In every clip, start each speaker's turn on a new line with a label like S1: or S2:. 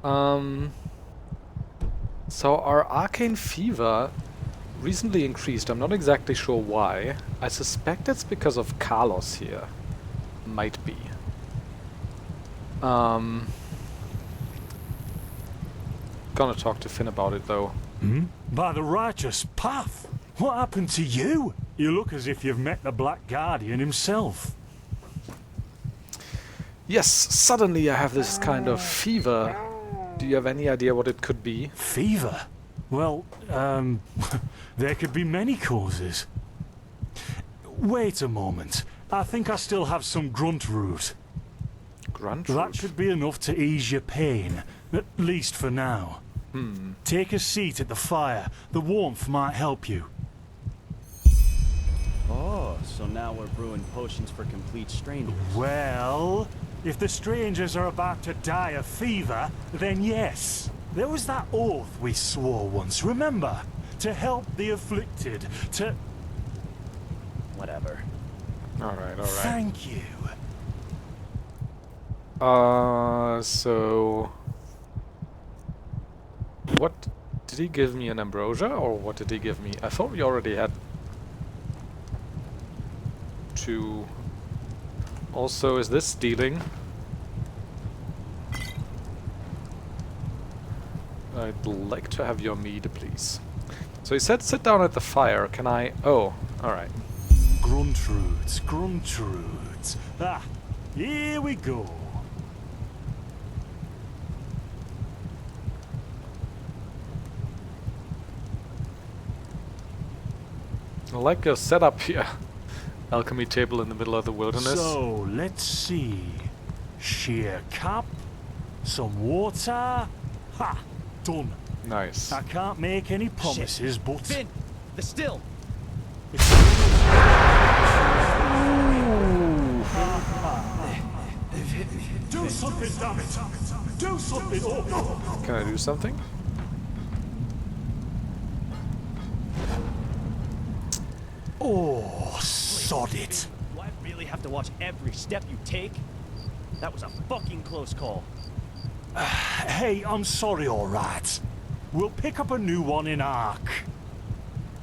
S1: So our arcane fever recently increased. I'm not exactly sure why. I suspect it's because of Carlos here. Might be. Gonna talk to Finn about it though.
S2: By the righteous path. What happened to you? You look as if you've met the Black Guardian himself.
S1: Yes, suddenly I have this kind of fever. Do you have any idea what it could be?
S2: Fever? Well, there could be many causes. Wait a moment. I think I still have some grunt root.
S1: Grunt
S2: That
S1: root?
S2: should be enough to ease your pain, at least for now. Take a seat at the fire. The warmth might help you.
S3: Oh, so now we're brewing potions for complete strangers.
S2: Well, if the strangers are about to die of fever, then yes. There was that oath we swore once, remember? To help the afflicted, to...
S3: Whatever.
S1: Alright, alright.
S2: Thank you.
S1: So... What... Did he give me an ambrosia, or what did he give me? I thought we already had... two... Also, is this stealing? I'd like to have your mead, please. So he said sit down at the fire. Can I... Oh, alright.
S2: Grunt roots, grunt roots. Ah, here we go.
S1: I like your setup here. Alchemy table in the middle of the wilderness.
S2: So, let's see. Sheer cap, some water. Ha! Done.
S1: Nice.
S2: I can't make any promises, but...
S3: Finn! The still!
S2: Do something, damn it! Do something! Oh.
S1: Can I do something?
S2: Oh, sod it.
S3: Do I really have to watch every step you take? That was a fucking close call.
S2: Hey, I'm sorry, alright. We'll pick up a new one in Ark.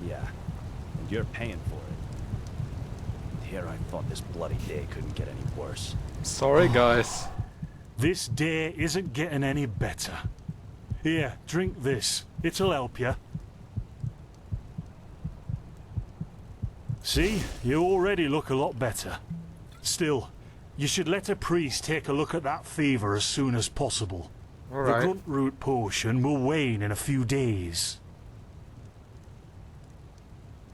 S3: Yeah, and you're paying for it. Here I thought this bloody day couldn't get any worse.
S1: Sorry, guys.
S2: This day isn't getting any better. Here, drink this. It'll help you. See, you already look a lot better. Still, you should let a priest take a look at that fever as soon as possible.
S1: All
S2: The
S1: right.
S2: grunt root potion will wane in a few days.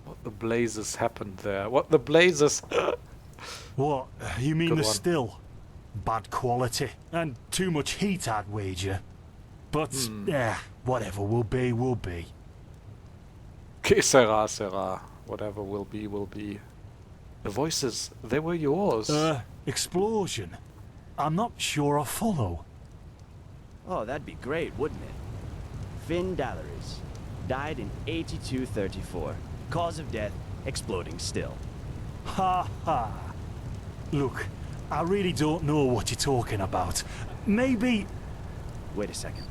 S1: What the blazes happened there? What the blazes?
S2: What? You mean
S1: Good
S2: the
S1: one.
S2: still? Bad quality. And too much heat, I'd wager. But, whatever will be, will be.
S1: Que sera, sera. Whatever will be, will be. The voices, they were yours.
S2: Explosion? I'm not sure I follow.
S3: Oh, that'd be great, wouldn't it? Finn Dalaris. Died in 8234. Cause of death, exploding still.
S2: Ha ha. Look, I really don't know what you're talking about. Maybe...
S3: Wait a second.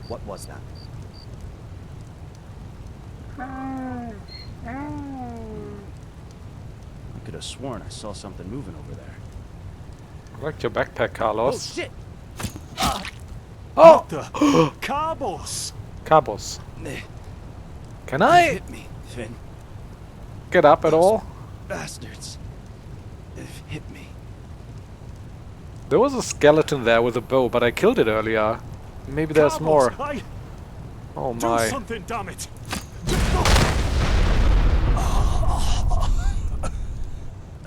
S3: What was that? I could have sworn I saw something moving over there.
S1: I liked your backpack, Carlos.
S3: Oh shit!
S1: Oh!
S2: The... Carbos!
S1: Cabos.
S3: They
S1: Can I
S3: hit me, Finn.
S1: get up at all?
S3: Bastards. They've hit me.
S1: There was a skeleton there with a bow, but I killed it earlier. Maybe there's
S2: Carbos,
S1: more.
S2: I...
S1: Oh
S2: Do
S1: my.
S2: something, damn it!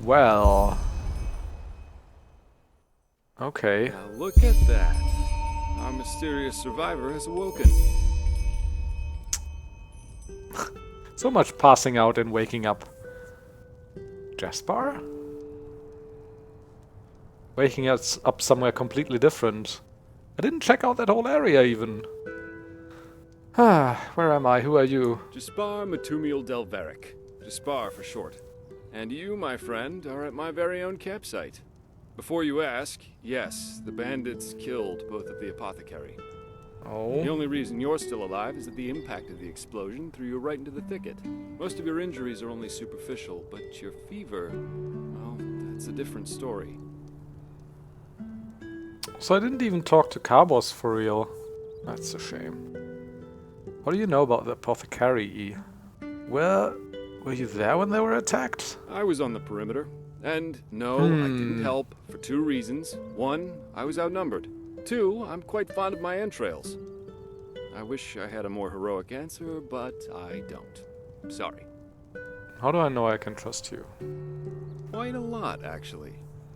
S1: Well. Okay.
S4: Now look at that. Our mysterious survivor has awoken.
S1: So much passing out and waking up. Jaspar? Waking us up somewhere completely different. I didn't check out that whole area even. Ah, where am I? Who are you?
S4: Jaspar Matumiel Delveric. Jaspar for short. And you, my friend, are at my very own campsite. Before you ask, yes, the bandits killed both of the apothecary. The
S1: Oh.
S4: only reason you're still alive is that the impact of the explosion threw you right into the thicket. Most of your injuries are only superficial, but your fever, well, that's a different story.
S1: So I didn't even talk to Carbos for real. That's a shame. What do you know about the apothecary, E? Were you there when they were attacked?
S4: I was on the perimeter. And no, I didn't help for two reasons. One, I was outnumbered. Two, I'm quite fond of my entrails. I wish I had a more heroic answer, but I don't. Sorry.
S1: How do I know I can trust you?
S4: Quite a lot, actually.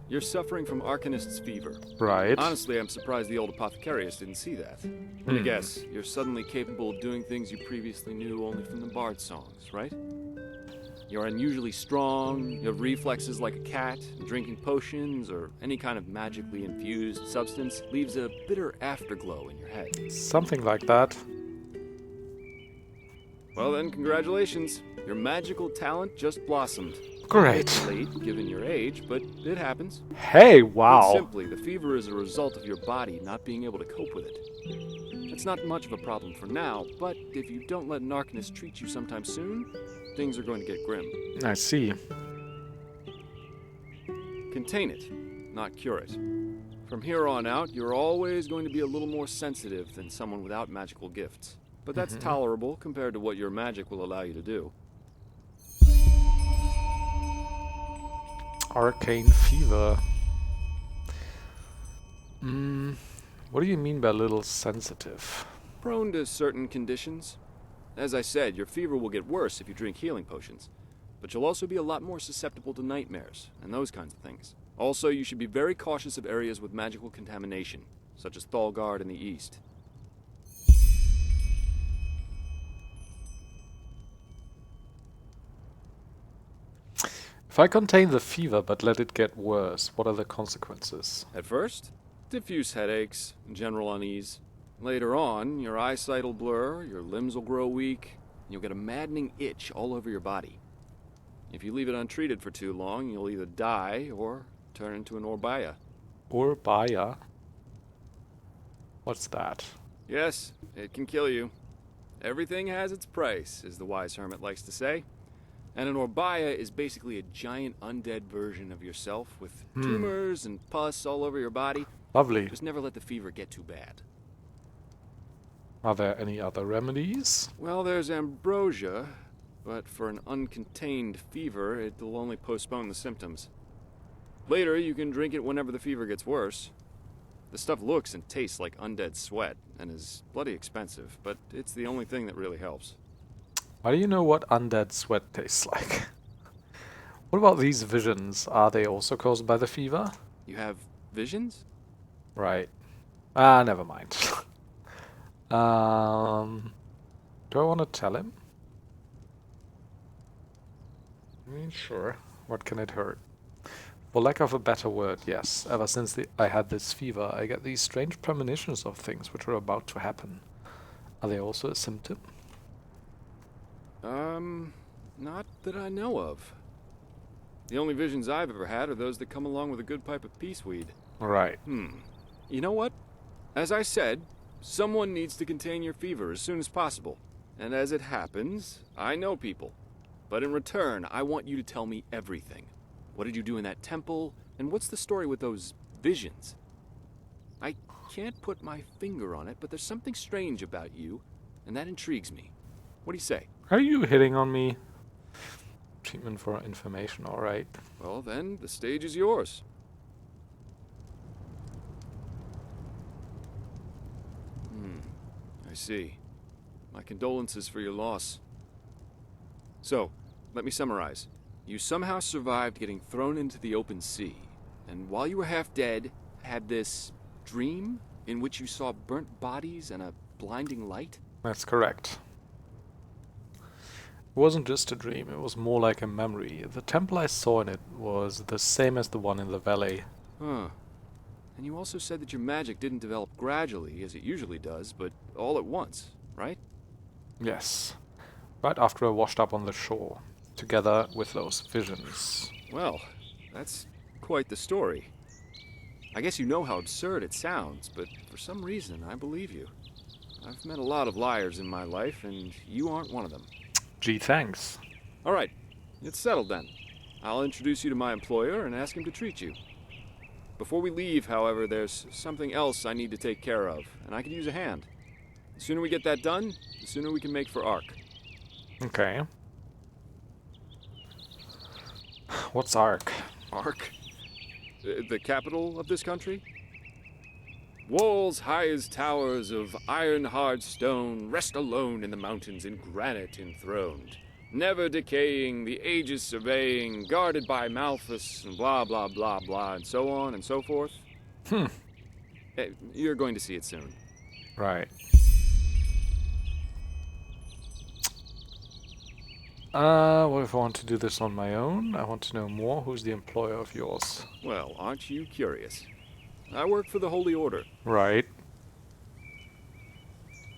S4: You're suffering from Arcanist's fever.
S1: Right.
S4: Honestly, I'm surprised the old apothecarius didn't see that. Let me guess, you're suddenly capable of doing things you previously knew only from the bard songs, right? You're unusually strong, you have reflexes like a cat, and drinking potions or any kind of magically infused substance leaves a bitter afterglow in your head.
S1: Something like that.
S4: Well then, congratulations. Your magical talent just blossomed.
S1: Great.
S4: It's late, given your age, but it happens.
S1: Hey,
S4: Put
S1: wow.
S4: simply, the fever is a result of your body not being able to cope with it. It's not much of a problem for now, but if you don't let an Arcanist treat you sometime soon, things are going to get grim.
S1: I see.
S4: Contain it, not cure it. From here on out, you're always going to be a little more sensitive than someone without magical gifts. But that's tolerable compared to what your magic will allow you to do.
S1: Arcane fever. What do you mean by little sensitive?
S4: Prone to certain conditions. As I said, your fever will get worse if you drink healing potions. But you'll also be a lot more susceptible to nightmares and those kinds of things. Also, you should be very cautious of areas with magical contamination, such as Thalgard in the east.
S1: If I contain the fever but let it get worse, what are the consequences?
S4: At first, diffuse headaches, general unease. Later on, your eyesight will blur, your limbs will grow weak, and you'll get a maddening itch all over your body. If you leave it untreated for too long, you'll either die or turn into an Orbaya.
S1: Orbaya? What's that?
S4: Yes, it can kill you. Everything has its price, as the wise hermit likes to say. And an Orbaya is basically a giant undead version of yourself with tumors and pus all over your body.
S1: Lovely.
S4: Just never let the fever get too bad.
S1: Are there any other remedies?
S4: Well, there's ambrosia, but for an uncontained fever, it'll only postpone the symptoms. Later, you can drink it whenever the fever gets worse. The stuff looks and tastes like undead sweat, and is bloody expensive, but it's the only thing that really helps.
S1: Why do you know what undead sweat tastes like? What about these visions? Are they also caused by the fever?
S4: You have visions?
S1: Right. Ah, never mind. Do I want to tell him? I mean, sure. What can it hurt? For lack of a better word, yes. Ever since I had this fever, I get these strange premonitions of things which are about to happen. Are they also a symptom?
S4: Not that I know of. The only visions I've ever had are those that come along with a good pipe of peaceweed.
S1: Right.
S4: You know what? As I said, someone needs to contain your fever as soon as possible. And as it happens, I know people. But in return, I want you to tell me everything. What did you do in that temple? And what's the story with those visions? I can't put my finger on it, but there's something strange about you, and that intrigues me. What do you say?
S1: Are you hitting on me? Treatment for information, alright.
S4: Well, then, the stage is yours. I see. My condolences for your loss. So, let me summarize. You somehow survived getting thrown into the open sea, and while you were half dead, had this dream in which you saw burnt bodies and a blinding light?
S1: That's correct. It wasn't just a dream, it was more like a memory. The temple I saw in it was the same as the one in the valley.
S4: Huh. And you also said that your magic didn't develop gradually, as it usually does, but all at once, right?
S1: Yes. Right after I washed up on the shore, together with those visions.
S4: Well, that's quite the story. I guess you know how absurd it sounds, but for some reason, I believe you. I've met a lot of liars in my life, and you aren't one of them.
S1: Gee, thanks.
S4: All right, it's settled then. I'll introduce you to my employer and ask him to treat you. Before we leave, however, there's something else I need to take care of, and I could use a hand. The sooner we get that done, the sooner we can make for Ark.
S1: Okay. What's Ark?
S4: Ark? The capital of this country? Walls high as towers of iron-hard stone rest alone in the mountains in granite enthroned. Never decaying, the ages surveying, guarded by Malthus, and blah blah blah blah, and so on and so forth. You're going to see it soon.
S1: Right. What if I want to do this on my own? I want to know more. Who's the employer of yours?
S4: Well, aren't you curious? I work for the Holy Order.
S1: Right.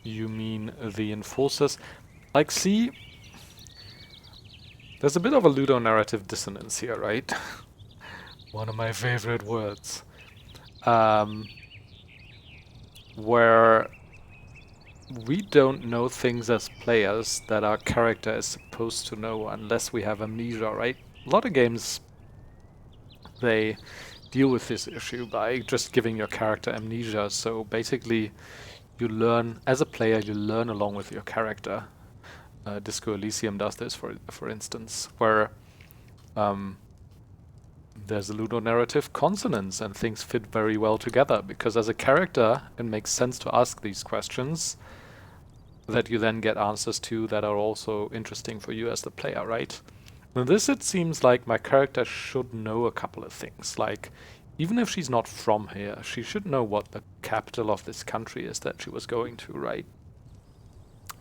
S1: You mean the enforcers? Like, see, there's a bit of a ludonarrative dissonance here, right? One of my favorite words. Where we don't know things as players that our character is supposed to know unless we have amnesia, right? A lot of games, they deal with this issue by just giving your character amnesia. So basically, you learn, as a player, you learn along with your character. Disco Elysium does this, for instance, where there's a ludonarrative consonance and things fit very well together, because as a character, it makes sense to ask these questions that you then get answers to that are also interesting for you as the player, right? In this, it seems like my character should know a couple of things. Like, even if she's not from here, she should know what the capital of this country is that she was going to, right?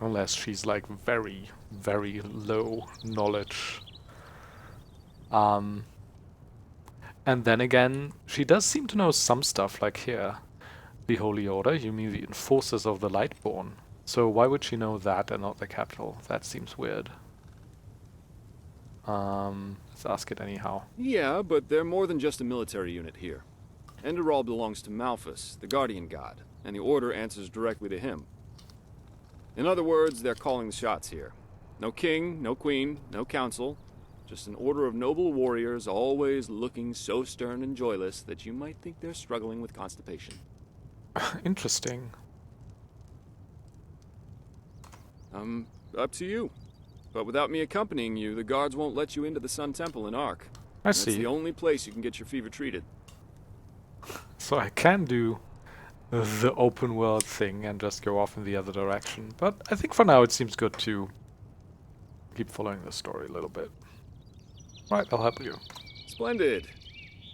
S1: Unless she's like very, very low knowledge. And then again, she does seem to know some stuff, like here. The Holy Order, you mean the enforcers of the Lightborn. So why would she know that and not the capital? That seems weird. Let's ask it anyhow.
S4: Yeah, but they're more than just a military unit here. Enderal belongs to Malthus, the guardian god, and the Order answers directly to him. In other words, they're calling the shots here. No king, no queen, no council. Just an order of noble warriors, always looking so stern and joyless that you might think they're struggling with constipation.
S1: Interesting.
S4: Up to you. But without me accompanying you, the guards won't let you into the Sun Temple in Ark.
S1: I
S4: It's
S1: see.
S4: the only place you can get your fever treated.
S1: So I can do the open world thing and just go off in the other direction. But I think for now it seems good to keep following the story a little bit. Right, I'll help you.
S4: Splendid.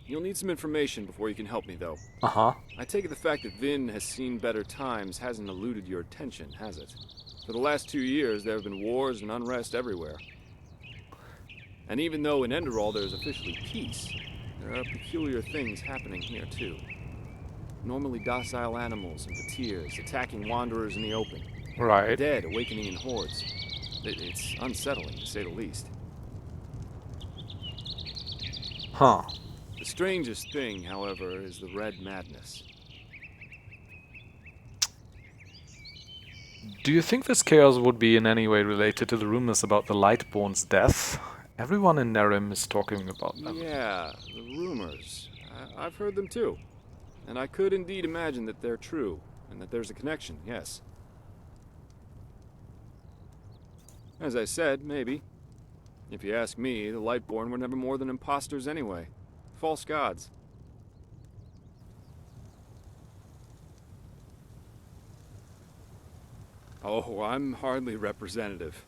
S4: You'll need some information before you can help me, though.
S1: Uh-huh.
S4: I take it the fact that Vin has seen better times hasn't eluded your attention, has it? For the last 2 years, there have been wars and unrest everywhere. And even though in Enderal there's officially peace, there are peculiar things happening here, too. Normally docile animals and fakirs attacking wanderers in the open.
S1: Right.
S4: Dead awakening in hordes. It's unsettling, to say the least.
S1: Huh.
S4: The strangest thing, however, is the Red Madness.
S1: Do you think this chaos would be in any way related to the rumors about the Lightborn's death? Everyone in Nerim is talking about them.
S4: Yeah, the rumors. I've heard them too. And I could indeed imagine that they're true, and that there's a connection, yes. As I said, maybe. If you ask me, the Lightborn were never more than imposters anyway. False gods. Oh, I'm hardly representative.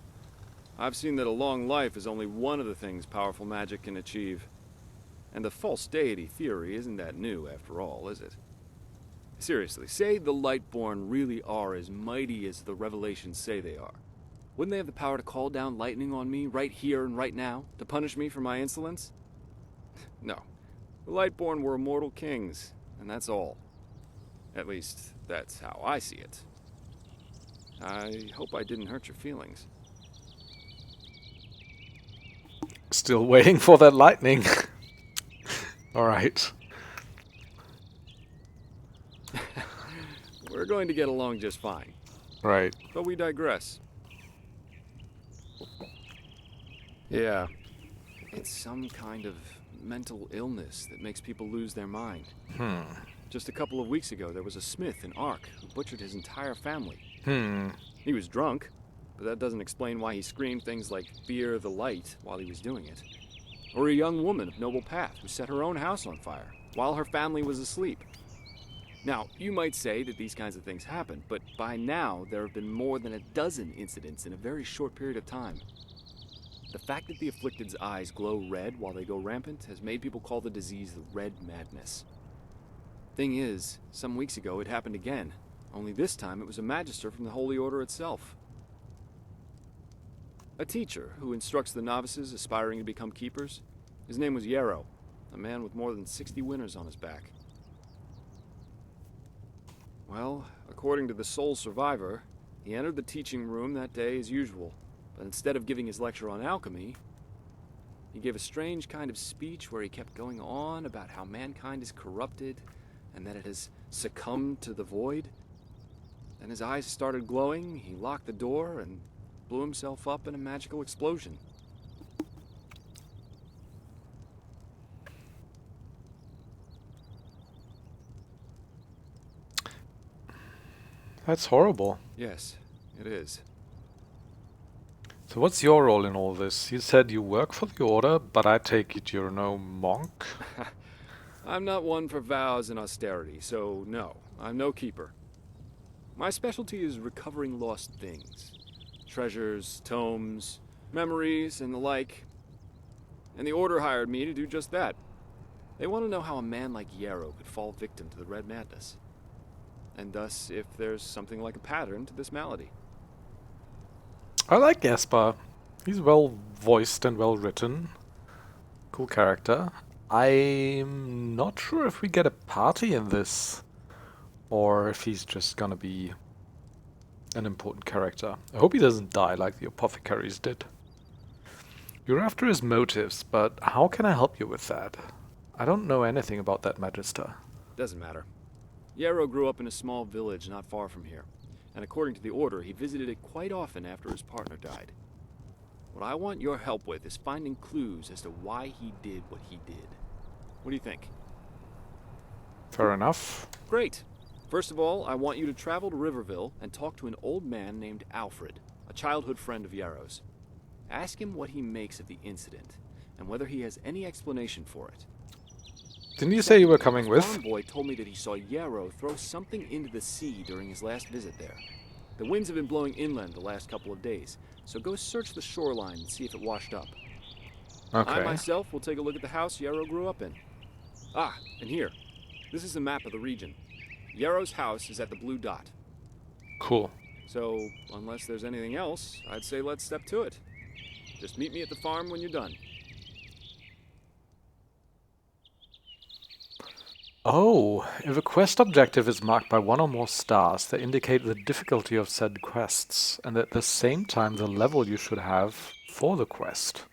S4: I've seen that a long life is only one of the things powerful magic can achieve. And the false deity theory isn't that new, after all, is it? Seriously, say the Lightborn really are as mighty as the revelations say they are. Wouldn't they have the power to call down lightning on me right here and right now, to punish me for my insolence? No. The Lightborn were immortal kings, and that's all. At least, that's how I see it. I hope I didn't hurt your feelings.
S1: Still waiting for that lightning. Alright.
S4: We're going to get along just fine.
S1: Right.
S4: But we digress. Yeah. It's some kind of mental illness that makes people lose their mind. Just a couple of weeks ago, there was a smith in Ark who butchered his entire family. He was drunk, but that doesn't explain why he screamed things like "Fear the light" while he was doing it. Or a young woman of noble path who set her own house on fire while her family was asleep. Now, you might say that these kinds of things happen, but by now there have been more than a dozen incidents in a very short period of time. The fact that the afflicted's eyes glow red while they go rampant has made people call the disease the Red Madness. Thing is, some weeks ago it happened again, only this time it was a magister from the Holy Order itself. A teacher who instructs the novices aspiring to become keepers. His name was Yarrow, a man with more than 60 winners on his back. Well, according to the sole survivor, he entered the teaching room that day as usual, but instead of giving his lecture on alchemy, he gave a strange kind of speech where he kept going on about how mankind is corrupted and that it has succumbed to the void. Then his eyes started glowing, he locked the door, and blew himself up in a magical explosion.
S1: That's horrible.
S4: Yes, it is.
S1: So what's your role in all this? You said you work for the Order, but I take it you're no monk?
S4: I'm not one for vows and austerity, so no, I'm no keeper. My specialty is recovering lost things. Treasures, tomes, memories, and the like. And the Order hired me to do just that. They want to know how a man like Yarrow could fall victim to the Red Madness. And thus, if there's something like a pattern to this malady.
S1: I like Gaspar. He's well voiced and well written. Cool character. I'm not sure if we get a party in this, or if he's just gonna be an important character. I hope he doesn't die like the apothecaries did. You're after his motives, but how can I help you with that? I don't know anything about that Magister.
S4: Doesn't matter. Yarrow grew up in a small village not far from here, and according to the Order, he visited it quite often after his partner died. What I want your help with is finding clues as to why he did what he did. What do you think?
S1: Fair enough.
S4: Great. First of all, I want you to travel to Riverville and talk to an old man named Alfred, a childhood friend of Yarrow's. Ask him what he makes of the incident, and whether he has any explanation for it.
S1: Didn't you say you were coming
S4: His
S1: with?
S4: farm boy told me that he saw Yarrow throw something into the sea during his last visit there. The winds have been blowing inland the last couple of days, so go search the shoreline and see if it washed up. I
S1: Okay.
S4: myself will take a look at the house Yarrow grew up in. Ah, and here. This is a map of the region. Yarrow's house is at the blue dot.
S1: Cool.
S4: So, unless there's anything else, I'd say let's step to it. Just meet me at the farm when you're done.
S1: Oh, if a quest objective is marked by one or more stars, they indicate the difficulty of said quests, and at the same time the level you should have for the quest.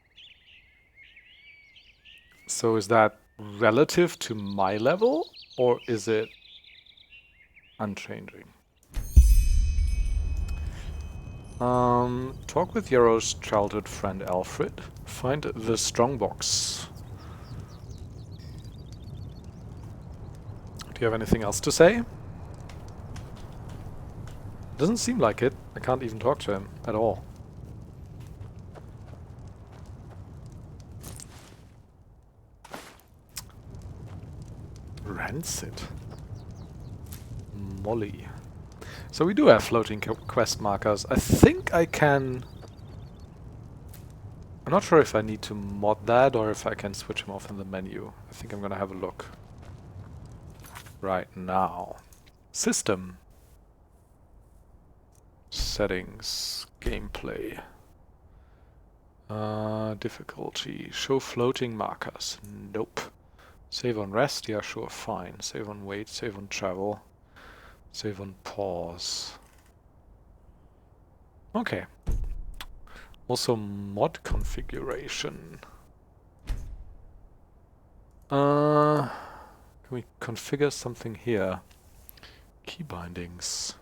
S1: So is that relative to my level, or is it unchanging? Talk with Yarrow's childhood friend Alfred. Find the strongbox. Do you have anything else to say? Doesn't seem like it. I can't even talk to him at all. Rancid. Molly. So we do have floating quest markers. I think I can... I'm not sure if I need to mod that or if I can switch them off in the menu. I think I'm gonna have a look right now. System. Settings. Gameplay. Difficulty. Show floating markers. Nope. Save on rest? Yeah, sure, fine. Save on wait, save on travel. Save on pause. Okay. Also mod configuration. Can we configure something here? Key bindings.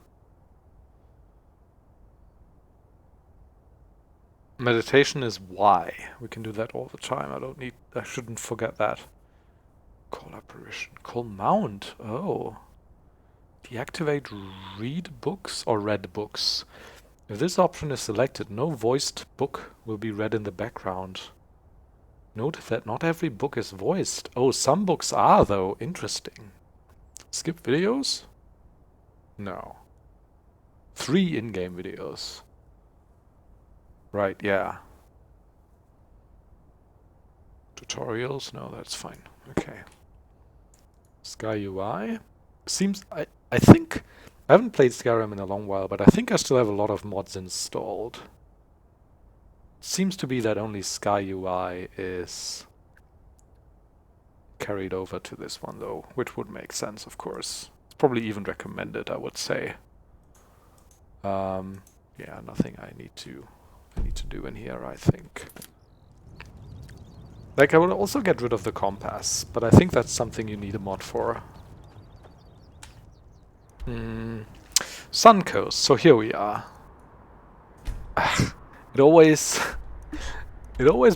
S1: Meditation is Y. We can do that all the time. I shouldn't forget that. Call apparition. Call mount. Oh. Deactivate read books or read books. If this option is selected, no voiced book will be read in the background. Note that not every book is voiced. Oh, some books are though. Interesting. Skip videos? No. 3 in-game videos. Right, yeah. Tutorials? No, that's fine. Okay. Sky UI. Seems... I think... I haven't played Skyrim in a long while, but I think I still have a lot of mods installed. Seems to be that only Sky UI is carried over to this one though, which would make sense, of course. It's probably even recommended, I would say. Yeah, nothing I need to do in here, I think. Like, I would also get rid of the compass, but I think that's something you need a mod for. Suncoast, so here we are. It always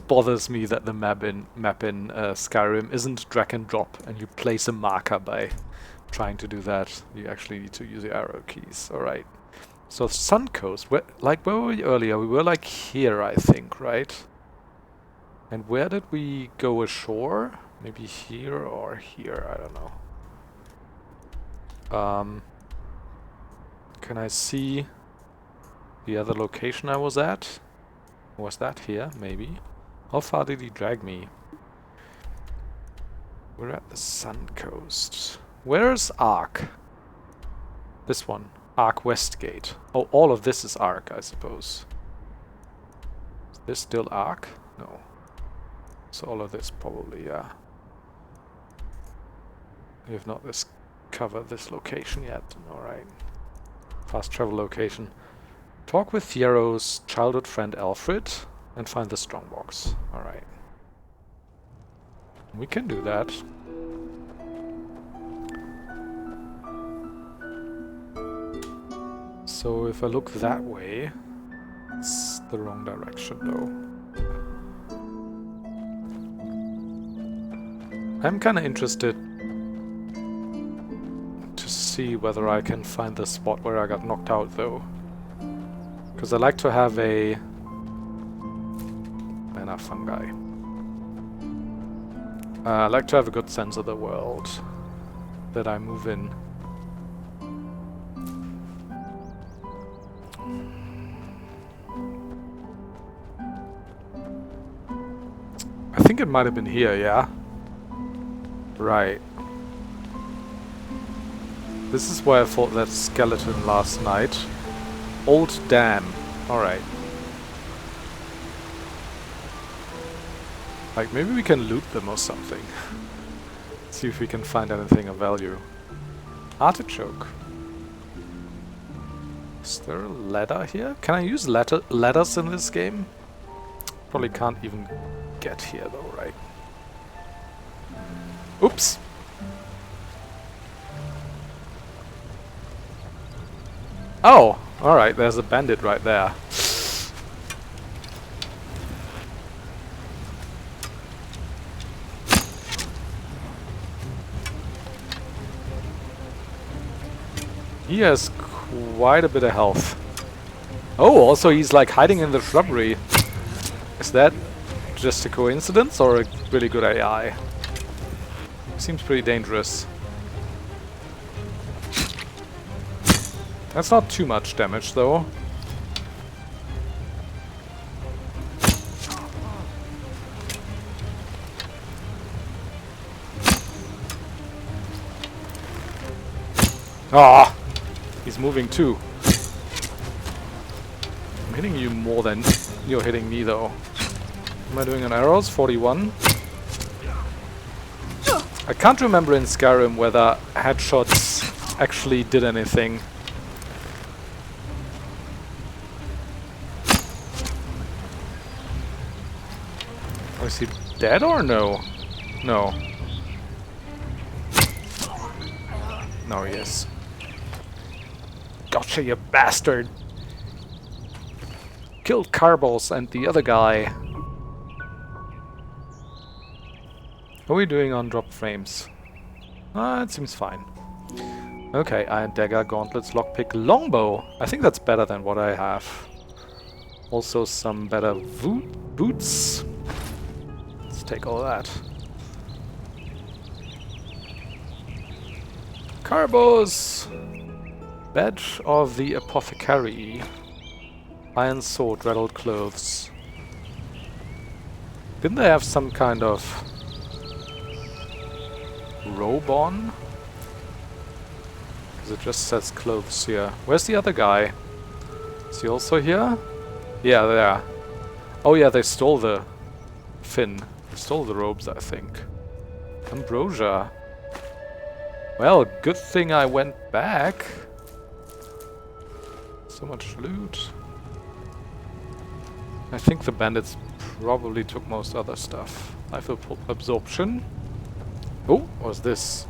S1: bothers me that the map in Skyrim isn't drag and drop and you place a marker by trying to do that. You actually need to use the arrow keys. Alright. So Suncoast, where were we earlier? We were like here, I think, right? And where did we go ashore? Maybe here or here, I don't know. Can I see the other location I was at? Was that here? Maybe. How far did he drag me? We're at the Suncoast. Where's Ark? This one. Ark Westgate. Oh, all of this is Ark, I suppose. Is this still Ark? No. So all of this probably, yeah. We have not discovered this location yet. Alright. Fast travel location. Talk with Fiero's childhood friend Alfred and find the strongbox. Alright. We can do that. So if I look that way, it's the wrong direction though. I'm kinda interested to see whether I can find the spot where I got knocked out though. Because I like to have a mana fungi. I like to have a good sense of the world that I move in. I think it might have been here, yeah? Right. This is where I fought that skeleton last night. Old Dam. Alright. Like, maybe we can loot them or something. See if we can find anything of value. Artichoke. Is there a ladder here? Can I use ladders in this game? Probably can't even get here though, right? Oops! Oh! Alright, there's a bandit right there. He has quite a bit of health. Oh, also he's like hiding in the shrubbery. Is that just a coincidence or a really good AI? Seems pretty dangerous. That's not too much damage though. Ah! He's moving too. I'm hitting you more than you're hitting me though. Am I doing an arrows? 41. I can't remember in Skyrim whether headshots actually did anything. Is he dead or no? No. No, he is. Gotcha, you bastard! Killed Carbos and the other guy. How are we doing on drop frames? It seems fine. Okay, Iron Dagger, Gauntlets, Lockpick, Longbow. I think that's better than what I have. Also some better boots. Let's take all that. Carbos! Badge of the Apothecary. Iron Sword, Rattled Clothes. Didn't they have some kind of robe on? Because it just says clothes here. Where's the other guy? Is he also here? Yeah, there. Oh yeah, they stole the fin. They stole the robes, I think. Ambrosia. Well, good thing I went back. So much loot. I think the bandits probably took most other stuff. Life absorption. Oh, what's this?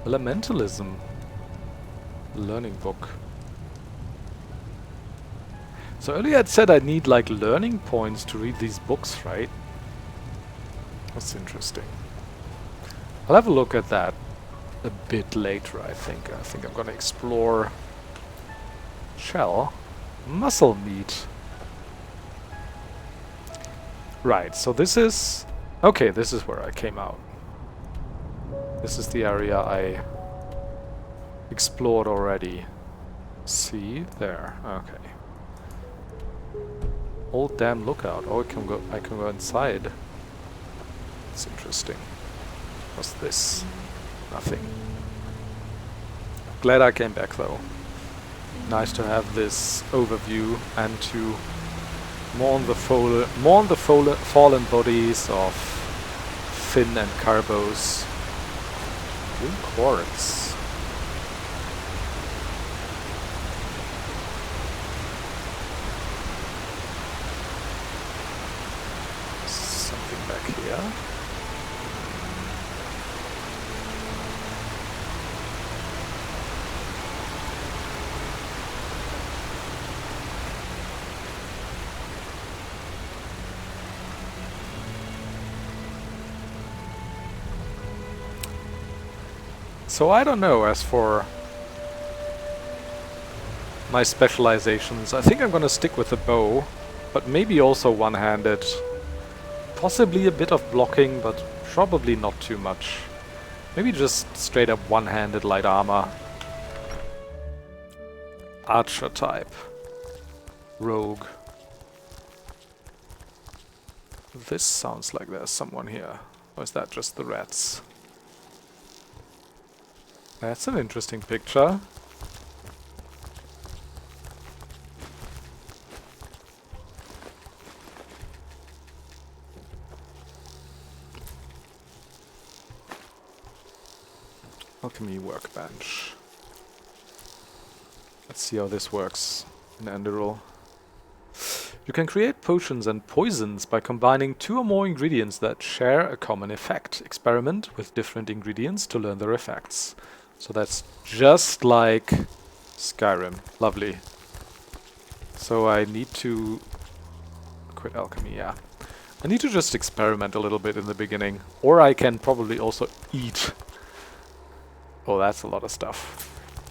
S1: Elementalism. Learning book. So earlier I'd said I need like learning points to read these books, right? That's interesting. I'll have a look at that a bit later, I think. I think I'm gonna explore shell. Muscle meat. Right, so this is... Okay, this is where I came out. This is the area I explored already. See? There. Okay. Old Dam Lookout. Oh, I can go inside. That's interesting. What's this? Nothing. Glad I came back though. Nice to have this overview and to mourn the fallen bodies of Finn and Carbos. Blue quartz. Something back here. So I don't know, as for my specializations, I think I'm gonna stick with the bow, but maybe also one-handed. Possibly a bit of blocking, but probably not too much. Maybe just straight up one-handed light armor. Archer type. Rogue. This sounds like there's someone here. Or is that just the rats? That's an interesting picture. Alchemy workbench. Let's see how this works in Enderal. You can create potions and poisons by combining 2 or more ingredients that share a common effect. Experiment with different ingredients to learn their effects. So that's just like Skyrim. Lovely. So I need to quit alchemy, yeah. I need to just experiment a little bit in the beginning. Or I can probably also eat. Oh, that's a lot of stuff.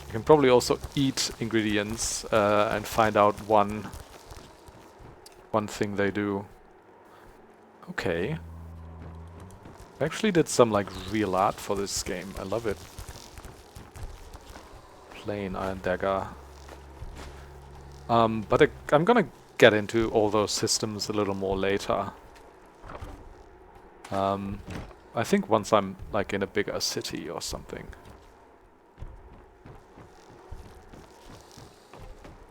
S1: I can probably also eat ingredients and find out one thing they do. Okay. I actually did some like real art for this game. I love it. Plain Iron Dagger. But I'm gonna get into all those systems a little more later. I think once I'm like in a bigger city or something.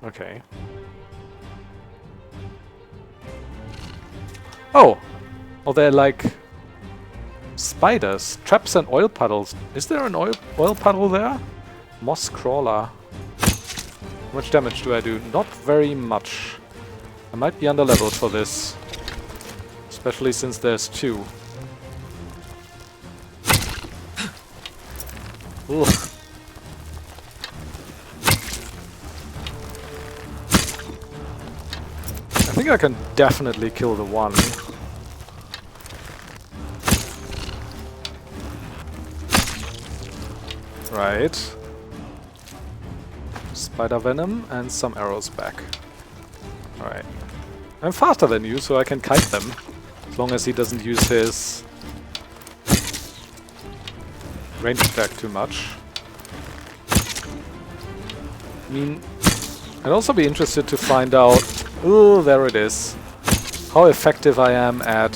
S1: Okay. Oh! Oh, they're like spiders. Traps and oil puddles. Is there an oil puddle there? Moss crawler. How much damage do I do? Not very much. I might be underleveled for this. Especially since there's 2. Ugh. think I can definitely kill the one. Right. Spider venom and some arrows back. Alright. I'm faster than you, so I can kite them. As long as he doesn't use his range attack too much. I mean, I'd also be interested to find out... Ooh, there it is. How effective I am at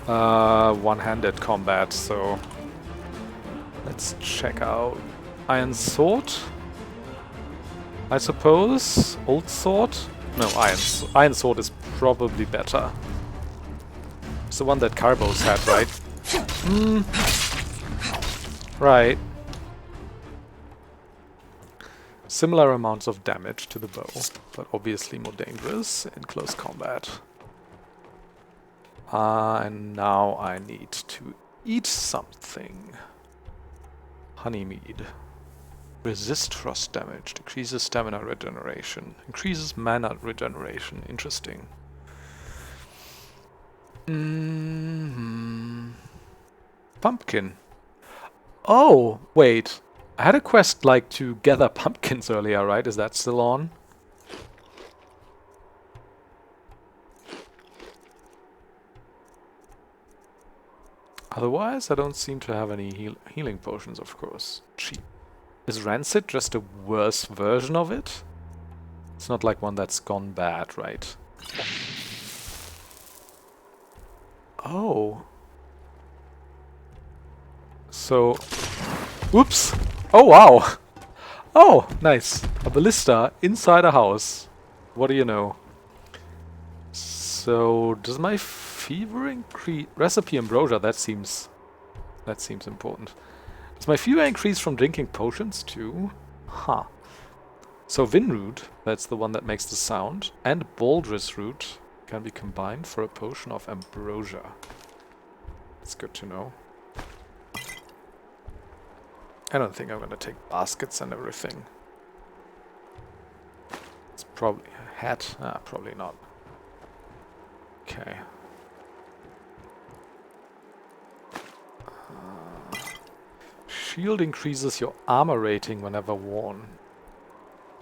S1: one-handed combat, so... Let's check out Iron Sword. I suppose. Old Sword? No, Iron Sword is probably better. It's the one that Carbos had, right? Right. Similar amounts of damage to the bow, but obviously more dangerous in close combat. And now I need to eat something. Honeymead. Resist frost damage, decreases stamina regeneration, increases mana regeneration. Interesting. Pumpkin. Oh, wait. I had a quest like to gather pumpkins earlier, right? Is that still on? Otherwise, I don't seem to have any healing potions, of course. Cheap. Is Rancid just a worse version of it? It's not like one that's gone bad, right? Oh. So... Oops! Oh, wow! Oh, nice. A ballista inside a house. What do you know? So, does my fever increase... Recipe ambrosia, that seems important. Does my fever increase from drinking potions too? Huh. So Vinroot, that's the one that makes the sound, and Baldrus Root can be combined for a potion of ambrosia. That's good to know. I don't think I'm gonna take baskets and everything. It's probably a hat. Ah, probably not. Okay. Shield increases your armor rating whenever worn.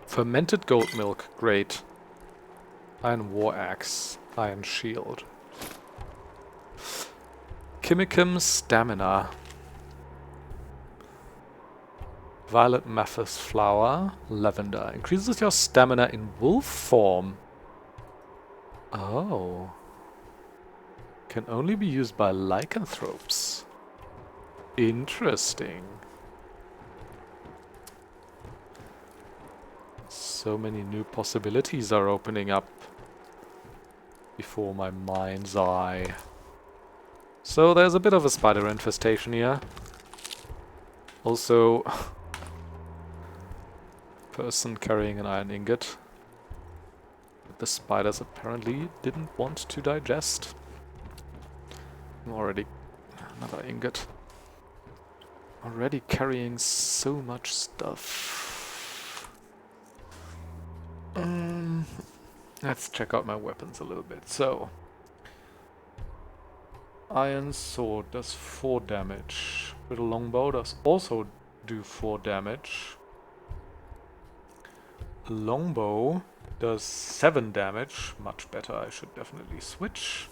S1: Fermented goat milk, great. Iron war axe, iron shield. Chemicum stamina. Violet maphis flower, lavender. Increases your stamina in wolf form. Oh. Can only be used by lycanthropes. Interesting. So many new possibilities are opening up before my mind's eye. So there's a bit of a spider infestation here. Also, person carrying an iron ingot. But the spiders apparently didn't want to digest. I'm already... another ingot. Already carrying so much stuff. Let's check out my weapons a little bit. So, iron sword does 4 damage. Little longbow does also do 4 damage. Longbow does 7 damage. Much better. I should definitely switch.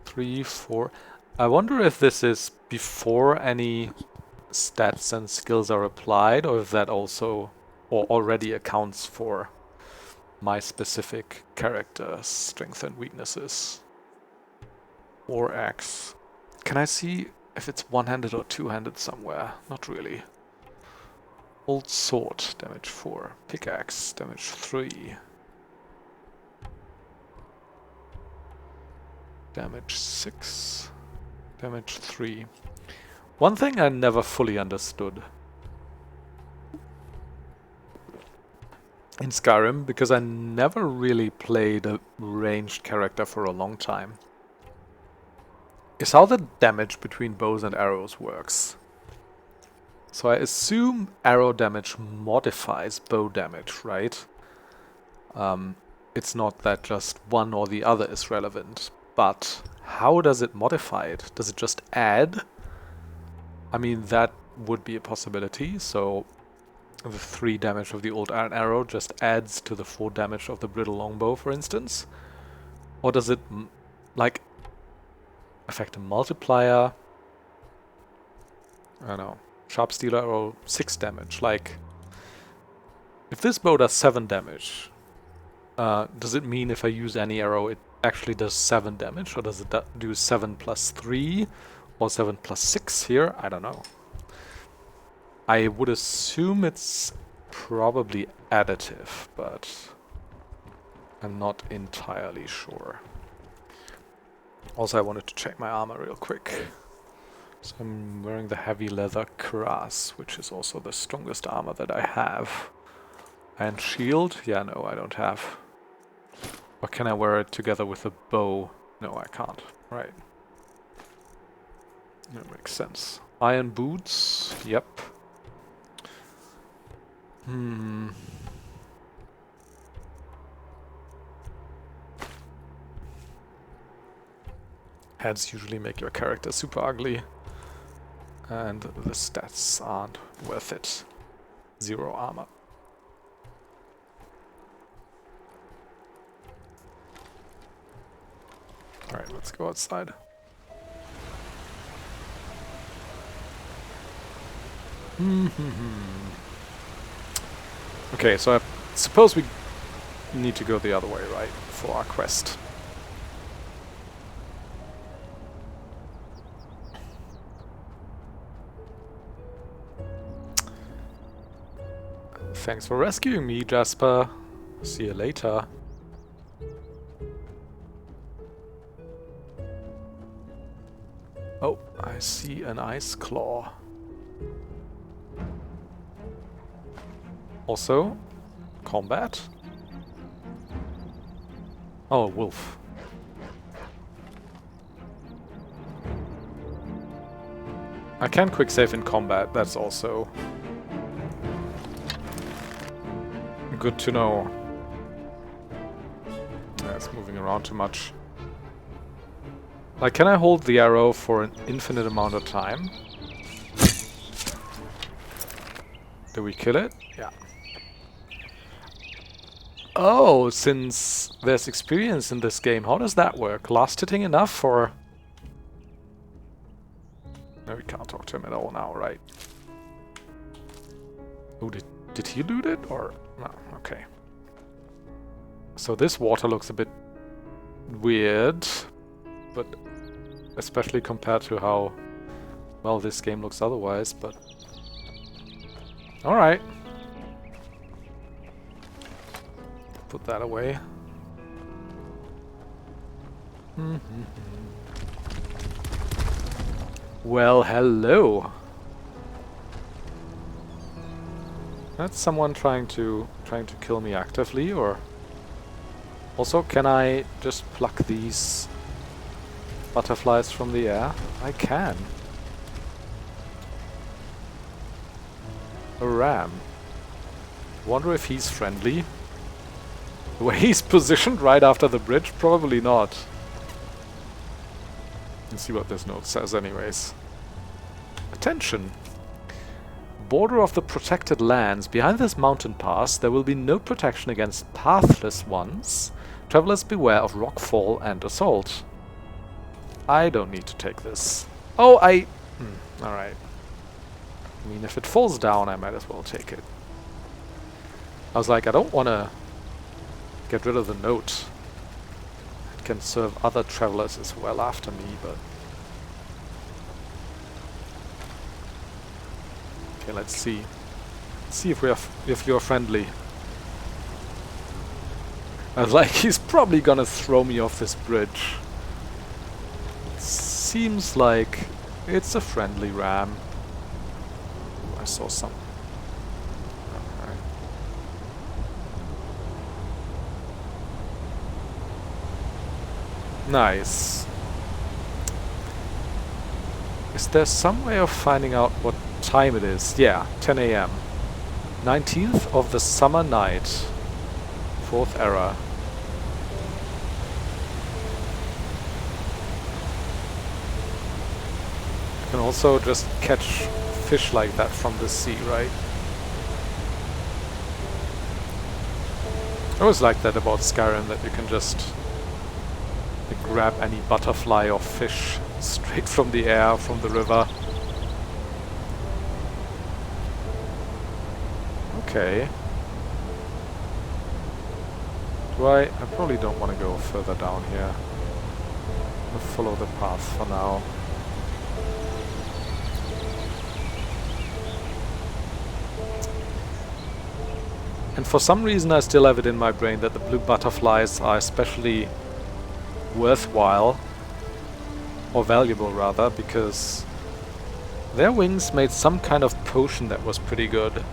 S1: 3, 4. I wonder if this is before any stats and skills are applied, or if that also or already accounts for my specific character's strengths and weaknesses. War axe. Can I see if it's one-handed or two-handed somewhere? Not really. Old sword, damage 4. Pickaxe, damage 3. Damage 6. Damage 3. One thing I never fully understood in Skyrim, because I never really played a ranged character for a long time, is how the damage between bows and arrows works. So I assume arrow damage modifies bow damage, right? it's not that just one or the other is relevant, but how does it modify it? Does it just add? I mean, that would be a possibility, so the 3 damage of the old iron arrow just adds to the 4 damage of the brittle longbow, for instance? Or does it, like, affect a multiplier? I don't know. Sharp steel arrow, 6 damage. Like, if this bow does 7 damage, does it mean if I use any arrow it actually does 7 damage? Or does it do 7 plus 3? Or 7 plus 6 here? I don't know. I would assume it's probably additive, but I'm not entirely sure. Also, I wanted to check my armor real quick. So I'm wearing the heavy leather cuirass, which is also the strongest armor that I have. And shield? Yeah, no, I don't have. Or can I wear it together with a bow? No, I can't. Right. That makes sense. Iron boots? Yep. Heads usually make your character super ugly. And the stats aren't worth it. 0 armor. Alright, let's go outside. Okay, so I suppose we need to go the other way, right? For our quest. Thanks for rescuing me, Jasper. See you later. Oh, I see an ice claw. Also, combat. Oh, a wolf. I can quick save in combat, that's also good to know. Yeah, it's moving around too much. Like, can I hold the arrow for an infinite amount of time? Do we kill it? Yeah. Oh, since there's experience in this game, how does that work? Last hitting enough, or... No, we can't talk to him at all now, right? Oh, did he loot it, or... No, okay. So this water looks a bit weird, but especially compared to how well this game looks otherwise, but... Alright. Put that away. Well, hello. That's someone trying to kill me actively, or... Also, can I just pluck these butterflies from the air? I can. A ram. Wonder if he's friendly. The way he's positioned right after the bridge? Probably not. Let's see what this note says anyways. Attention! Border of the protected lands. Behind this mountain pass there will be no protection against pathless ones. Travelers beware of rockfall and assault. I don't need to take this. Oh, alright. I mean, if it falls down I might as well take it. I was like, I don't want to get rid of the note. It can serve other travelers as well after me, but... Okay, let's see. Let's see if you're friendly. I was like, he's probably gonna throw me off this bridge. It seems like it's a friendly ram. I saw some. Nice. Is there some way of finding out what time it is? Yeah, 10 AM. 19th of the summer night. 4th era. You can also just catch fish like that from the sea, right? I always like that about Skyrim, that you can just like, grab any butterfly or fish straight from the air, from the river. Okay. I probably don't want to go further down here. I'll follow the path for now. And for some reason I still have it in my brain that the blue butterflies are especially worthwhile, or valuable rather, because their wings made some kind of potion that was pretty good.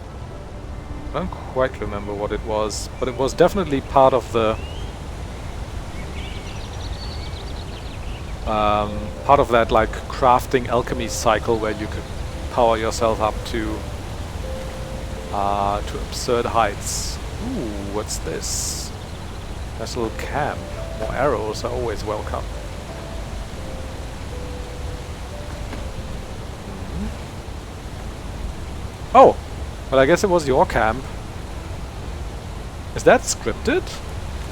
S1: I don't quite remember what it was, but it was definitely part of the part of that like crafting alchemy cycle where you could power yourself up to absurd heights. Ooh, what's this? Nice little camp. More arrows are always welcome. Oh, well I guess it was your camp. Is that scripted?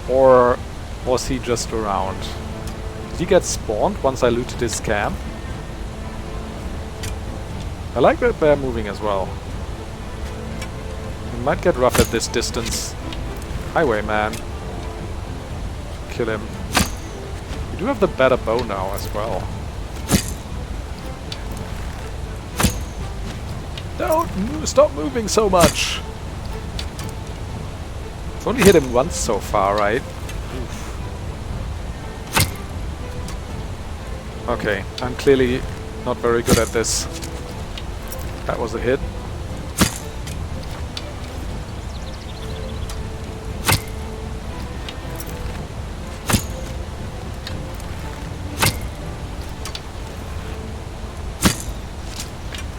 S1: Or was he just around? Did he get spawned once I looted his camp? I like that they're moving as well. It might get rough at this distance. Highwayman. Kill him. You do have the better bow now as well. Don't stop moving so much! I've only hit him once so far, right? Oof. Okay, I'm clearly not very good at this. That was a hit.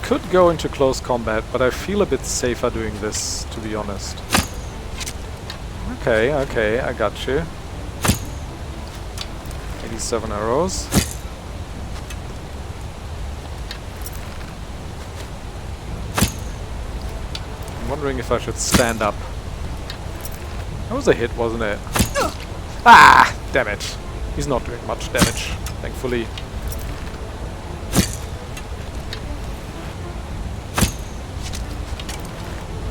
S1: Could go into close combat, but I feel a bit safer doing this, to be honest. Okay, okay, I got you. 87 arrows. I'm wondering if I should stand up. That was a hit, wasn't it? Ah! Damn it. He's not doing much damage, thankfully.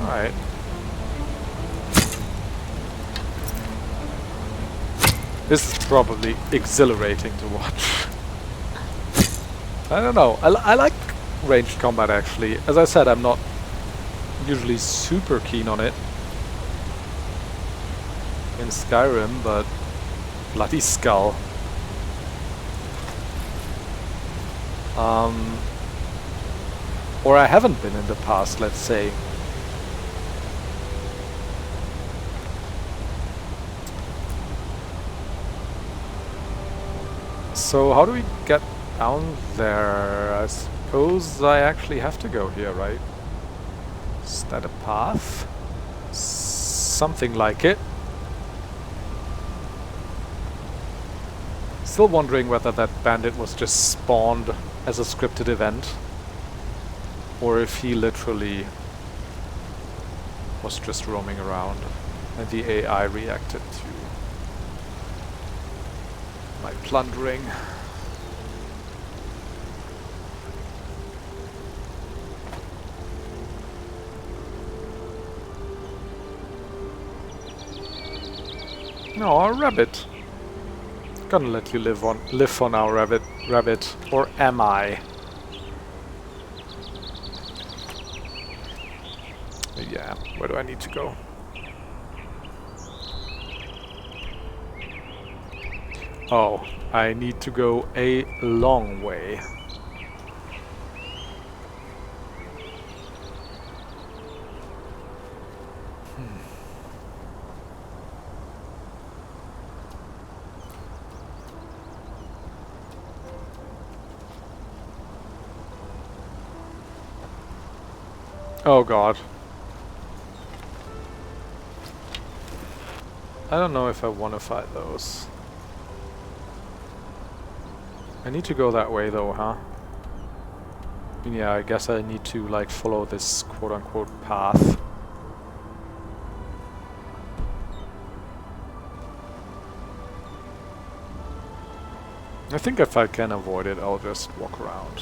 S1: Alright. This is probably exhilarating to watch. I don't know. I like ranged combat actually. As I said, I'm not usually super keen on it in Skyrim, but bloody skull. Or I haven't been in the past, let's say. So how do we get down there? I suppose I actually have to go here, right? Is that a path? Something like it. Still wondering whether that bandit was just spawned as a scripted event, or if he literally was just roaming around and the AI reacted to my plundering. No, a rabbit. Gonna let you live for now, rabbit. Or am I? Yeah, where do I need to go? Oh, I need to go a long way. Oh god. I don't know if I want to fight those. I need to go that way though, huh? Yeah, I guess I need to like follow this quote-unquote path. I think if I can avoid it, I'll just walk around.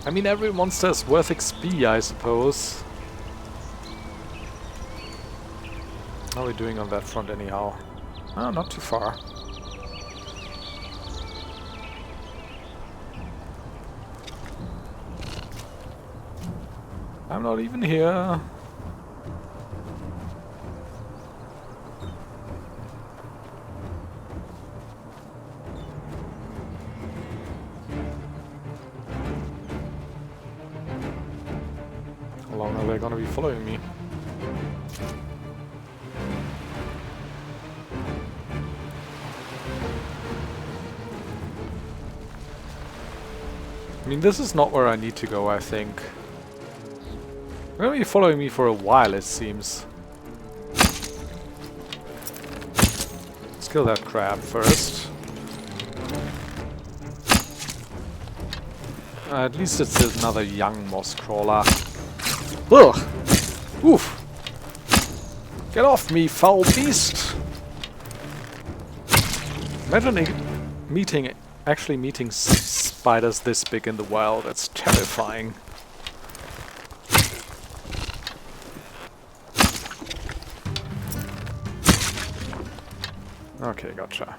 S1: I mean, every monster is worth XP, I suppose. How are we doing on that front anyhow? Oh, not too far. I'm not even here. How long are they gonna be following me? I mean, this is not where I need to go, I think. They're gonna be following me for a while, it seems. Let's kill that crab first. At least it's another young moss crawler. Ugh! Oof! Get off me, foul beast! Imagine actually meeting spiders this big in the wild. That's terrifying. Okay, gotcha.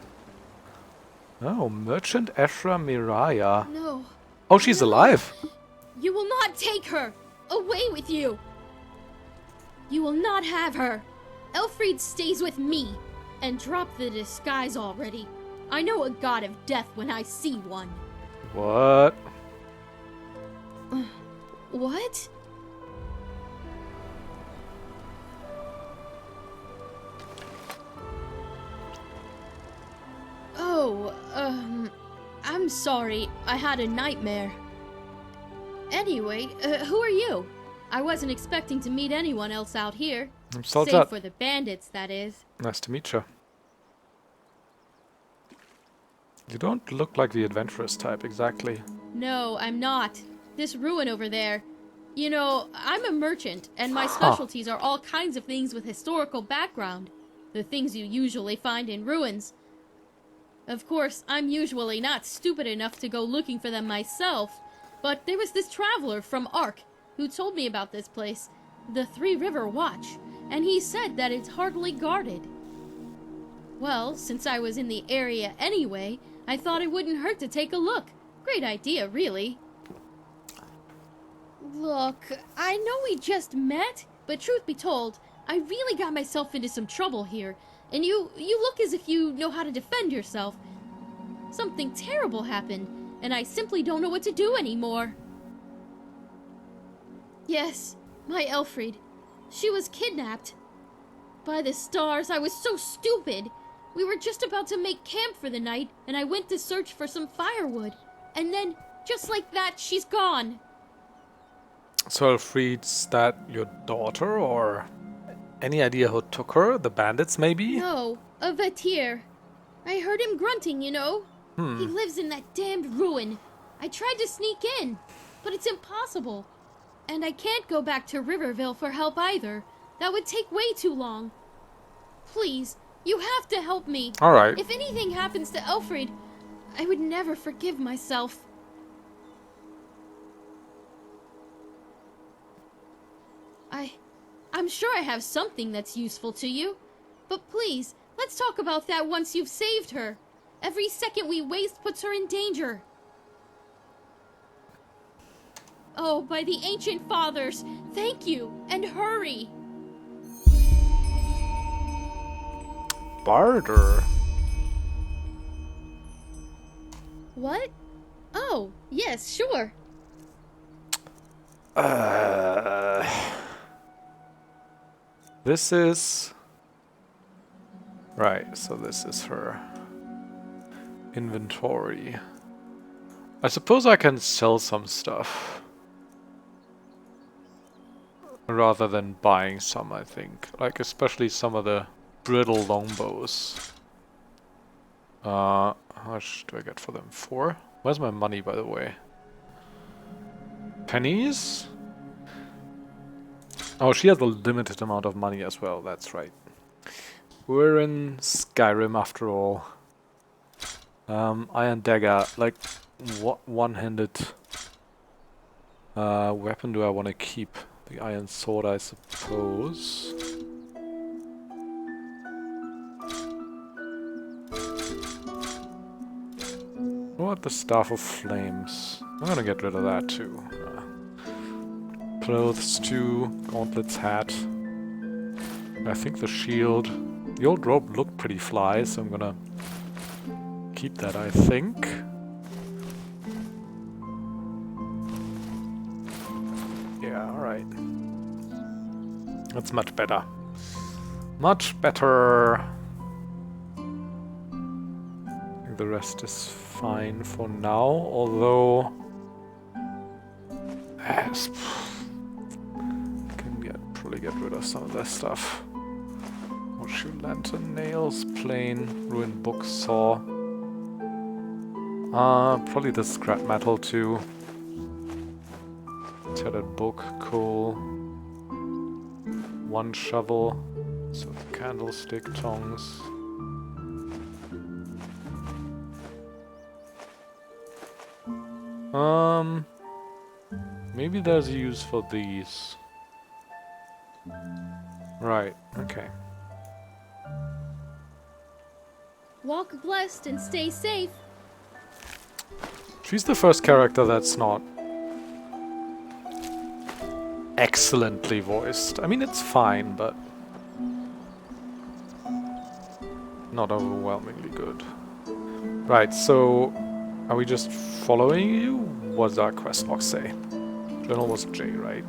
S1: Oh, Merchant Ashra Miraya.
S5: No.
S1: Oh, she's alive!
S5: You will not take her! Away with you! You will not have her! Elfried stays with me! And drop the disguise already. I know a god of death when I see one.
S1: What?
S5: What? Oh, I'm sorry. I had a nightmare. Anyway, who are you? I wasn't expecting to meet anyone else out here.
S1: I'm
S5: Save
S1: Soldat.
S5: for the bandits, that is.
S1: Nice to meet you. You don't look like the adventurous type, exactly.
S5: No, I'm not. This ruin over there. You know, I'm a merchant, and my
S1: Huh.
S5: specialties are all kinds of things with historical background. The things you usually find in ruins. Of course, I'm usually not stupid enough to go looking for them myself, but there was this traveler from Ark who told me about this place, the Three River Watch, and he said that it's hardly guarded. Well, since I was in the area anyway, I thought it wouldn't hurt to take a look. Great idea, really. Look, I know we just met, but truth be told, I really got myself into some trouble here, and you look as if you know how to defend yourself. Something terrible happened, and I simply don't know what to do anymore. Yes, my Elfried. She was kidnapped. By the stars, I was so stupid. We were just about to make camp for the night, and I went to search for some firewood. And then, just like that, she's gone.
S1: So Elfried's that your daughter, or any idea who took her? The bandits, maybe?
S5: No, a Vatir. I heard him grunting, you know. He lives in that damned ruin. I tried to sneak in, but it's impossible. And I can't go back to Riverville for help either. That would take way too long. Please, you have to help me.
S1: Alright.
S5: If anything happens to Elfried, I would never forgive myself. I'm sure I have something that's useful to you. But please, let's talk about that once you've saved her. Every second we waste puts her in danger. Oh, by the ancient fathers, thank you, and hurry.
S1: Barter.
S5: What? Oh, yes, sure.
S1: This is... Right, so this is her inventory. I suppose I can sell some stuff. Rather than buying some, I think. Like, especially some of the brittle longbows. How much do I get for them? 4? Where's my money, by the way? Pennies? Oh, she has a limited amount of money as well, that's right. We're in Skyrim after all. Iron dagger, like, what one-handed weapon do I want to keep? The iron sword, I suppose. What, the staff of flames? I'm gonna get rid of that too. Clothes too, gauntlets, hat. I think the shield. The old robe looked pretty fly, so I'm gonna keep that, I think. Yeah, alright. That's much better. Much better. I think the rest is fine for now, although... Yes, probably get rid of some of that stuff. Horseshoe lantern, nails, plane, ruined book, saw. Probably the scrap metal too. Tattered book, coal. One shovel, so candlestick, tongs. Maybe there's a use for these. Right, okay.
S5: Walk blessed and stay safe.
S1: She's the first character that's not excellently voiced. I mean, it's fine, but not overwhelmingly good. Right, so are we just following you? What does our quest log say? Journal was J, right?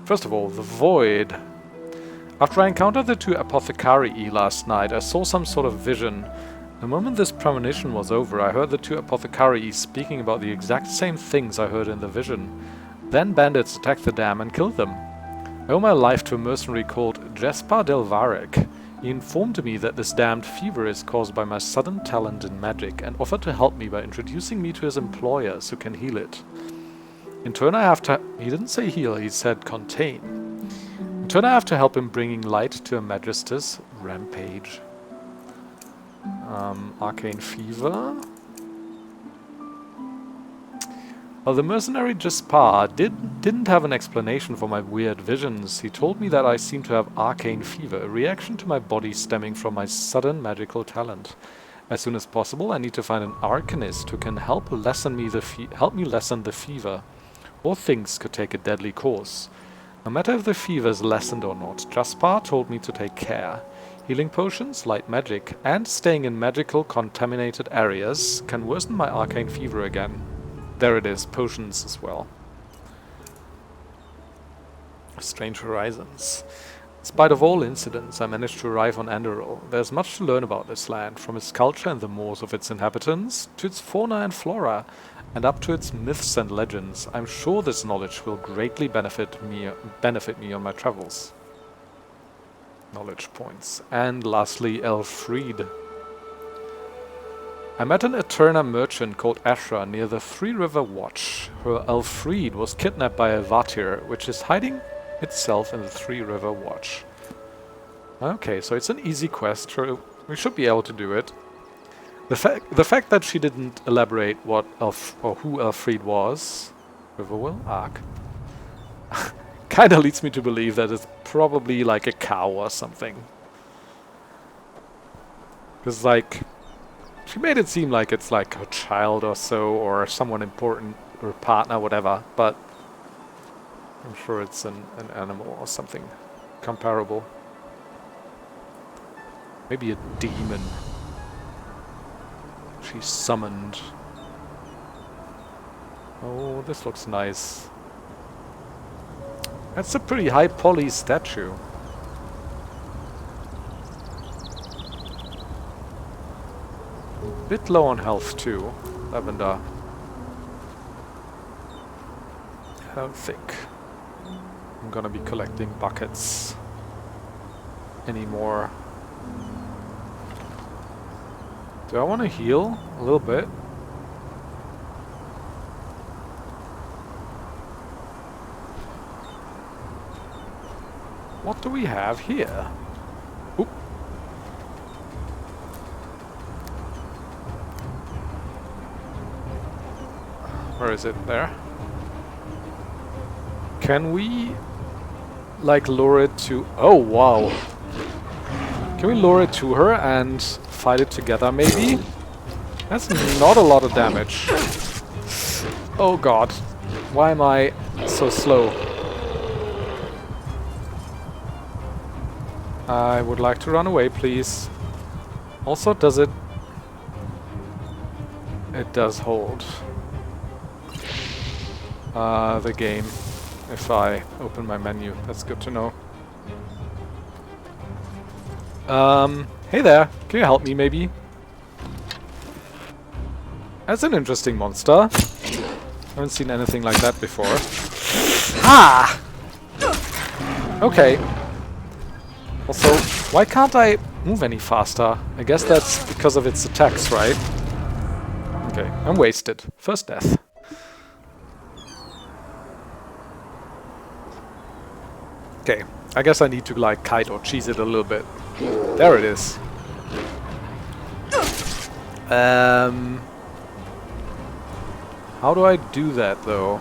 S1: First of all, the Void. After I encountered the 2 apothecari last night, I saw some sort of vision. The moment this premonition was over, I heard the 2 apothecari speaking about the exact same things I heard in the vision. Then bandits attacked the dam and killed them. I owe my life to a mercenary called Jesper del Varek. He informed me that this damned fever is caused by my sudden talent in magic and offered to help me by introducing me to his employers who can heal it. In turn I have to... He didn't say heal, he said contain. In turn I have to help him bringing light to a Magister's rampage. Arcane fever... Well, the mercenary Jesper didn't have an explanation for my weird visions. He told me that I seem to have arcane fever, a reaction to my body stemming from my sudden magical talent. As soon as possible, I need to find an arcanist who can help me lessen the fever, or things could take a deadly course. No matter if the fever is lessened or not, Jesper told me to take care. Healing potions, light magic, and staying in magical contaminated areas can worsen my arcane fever again. There it is, potions as well. Strange Horizons. In spite of all incidents, I managed to arrive on Enderal. There's much to learn about this land, from its culture and the mores of its inhabitants, to its fauna and flora, and up to its myths and legends. I'm sure this knowledge will greatly benefit me on my travels. Knowledge points. And lastly, Elfried. I met an Eterna merchant called Ashra near the Three River Watch. Her Elfried was kidnapped by a Vatir, which is hiding itself in the Three River Watch. Okay, so it's an easy quest. We should be able to do it. The fact that she didn't elaborate what who Elfried was, Riverwill Arc, kind of leads me to believe that it's probably like a cow or something. Because like, she made it seem like it's like her child or so, or someone important, or partner, whatever, but I'm sure it's an animal or something comparable. Maybe a demon she summoned. Oh, this looks nice. That's a pretty high poly statue. Bit low on health too, Lavender. I don't think I'm gonna be collecting buckets anymore. Do I want to heal a little bit? What do we have here? Oop. Where is it? There. Can we, like, lure it to... Oh, wow. Can we lure it to her and fight it together, maybe? That's not a lot of damage. Oh god. Why am I so slow? I would like to run away, please. Also, does it... It does hold. The game. If I open my menu. That's good to know. Hey there. Can you help me, maybe? That's an interesting monster. Haven't seen anything like that before. Ah! Okay. Also, why can't I move any faster? I guess that's because of its attacks, right? Okay, I'm wasted. First death. Okay, I guess I need to, like, kite or cheese it a little bit. There it is. How do I do that, though?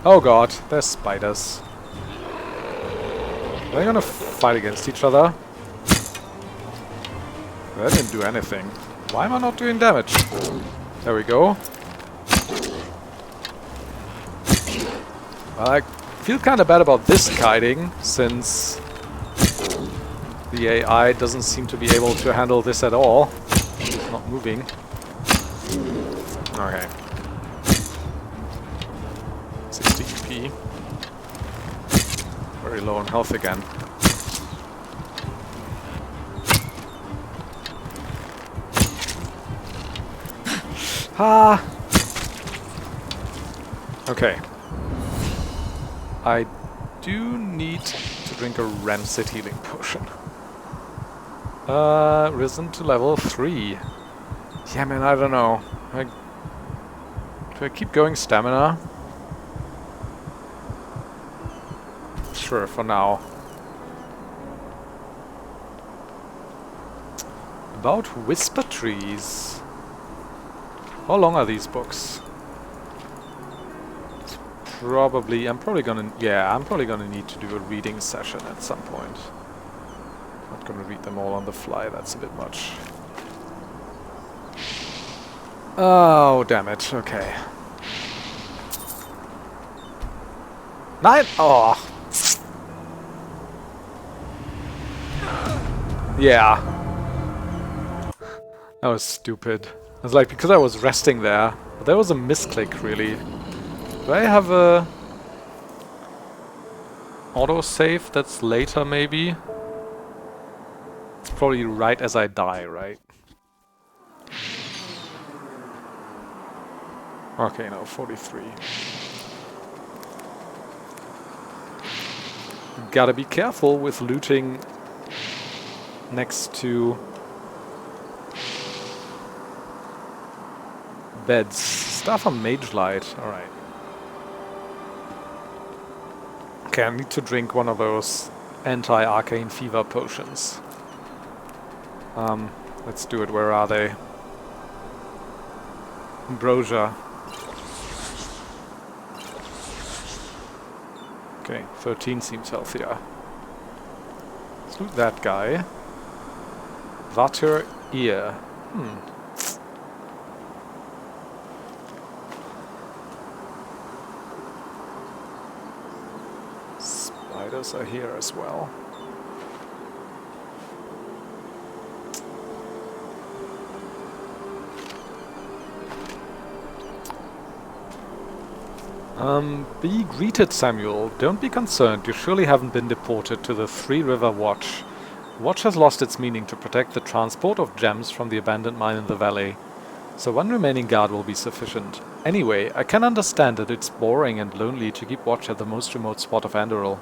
S1: Oh god, there's spiders. Are they gonna fight against each other? That didn't do anything. Why am I not doing damage? There we go. I feel kind of bad about this kiting, since the AI doesn't seem to be able to handle this at all. It's not moving. Okay. 60 EP. Very low on health again. Ah! Okay. I do need to drink a rancid healing potion. Risen to level 3. Yeah, man, I don't know. Do I keep going stamina? Sure, for now. About whisper trees. How long are these books? I'm probably gonna need to do a reading session at some point. Not gonna read them all on the fly, that's a bit much. Oh, damn it, okay. 9! Oh! Yeah. That was stupid. It was like, because I was resting there, but there was a misclick, really. Do I have a autosave that's later, maybe? It's probably right as I die, right? Okay, no, 43. Gotta be careful with looting next to beds. Stuff on Mage Light, alright. Okay, I need to drink one of those anti-arcane fever potions. Let's do it. Where are they? Ambrosia. Okay, 13 seems healthier. Let's loot that guy. Vater ear. Spiders are here as well. Be greeted, Samuel. Don't be concerned. You surely haven't been deported to the Three River Watch. Watch has lost its meaning to protect the transport of gems from the abandoned mine in the valley. So one remaining guard will be sufficient. Anyway, I can understand that it's boring and lonely to keep watch at the most remote spot of Enderal.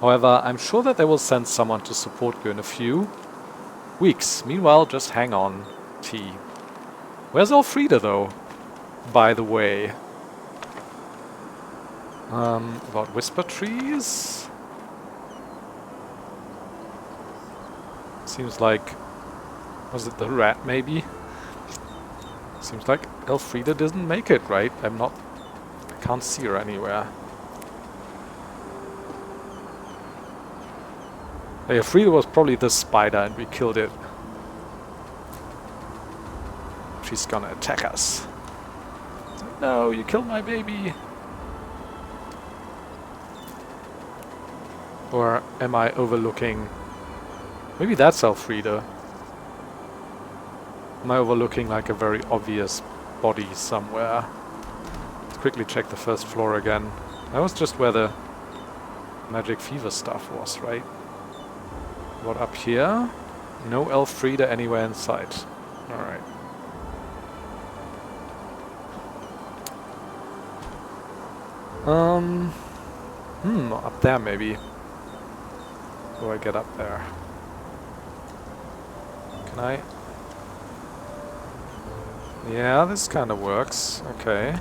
S1: However, I'm sure that they will send someone to support you in a few weeks. Meanwhile, just hang on. T. Where's Elfrida, though? By the way. About Whisper Trees? Seems like... Was it the rat, maybe? Seems like Elfrida didn't make it, right? I can't see her anywhere. Hey, Elfrida was probably the spider and we killed it. She's gonna attack us. No, you killed my baby! Or am I overlooking... Maybe that's Elfrida. Am I overlooking like a very obvious body somewhere? Let's quickly check the first floor again. That was just where the magic fever stuff was, right? What up here? No Elfrida anywhere in sight. Alright. Up there maybe. How do I get up there? Can I? Yeah, this kind of works. Okay.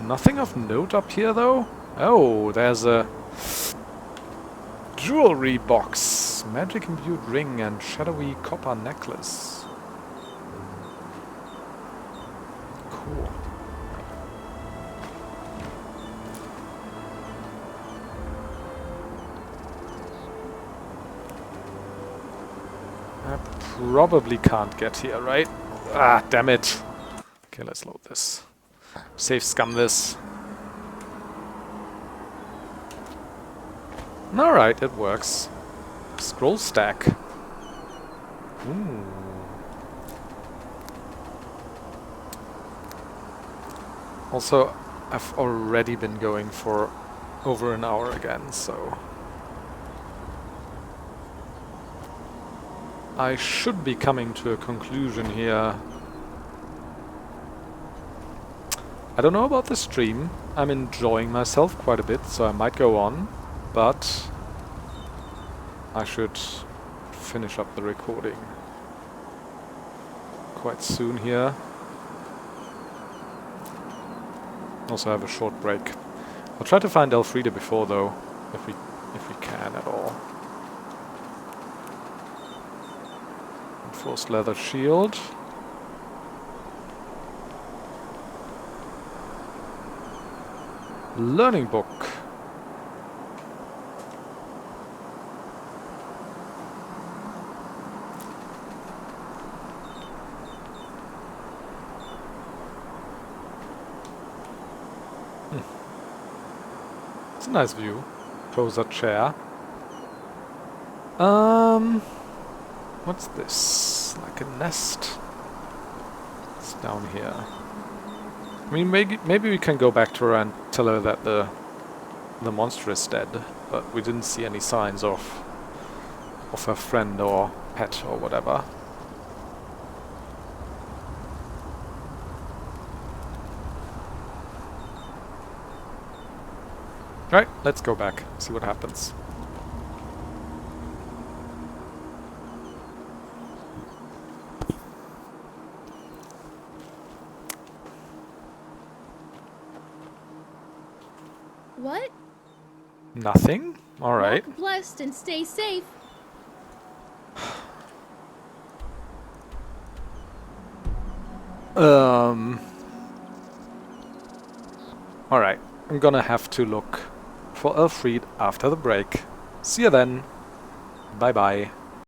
S1: Nothing of note up here, though? Oh, there's a jewelry box. Magic imbued ring and shadowy copper necklace. Cool. I probably can't get here, right? Ah, damn it. Okay, let's load this. Save scum this. Alright, it works. Scroll stack. Ooh. Also, I've already been going for over an hour again, so... I should be coming to a conclusion here. I don't know about the stream. I'm enjoying myself quite a bit, so I might go on, but I should finish up the recording quite soon here. Also have a short break. I'll try to find Elfrida before though, if we can at all. Enforced leather shield. Learning book. It's a nice view. Closer chair. What's this? Like a nest. It's down here. I mean, maybe we can go back to her and tell her that the monster is dead, but we didn't see any signs of her friend or pet or whatever. Right, let's go back, see what happens.
S5: What?
S1: Nothing? Alright.
S5: Walk blessed and stay safe.
S1: Alright, I'm gonna have to look for Elfried after the break. See you then. Bye bye.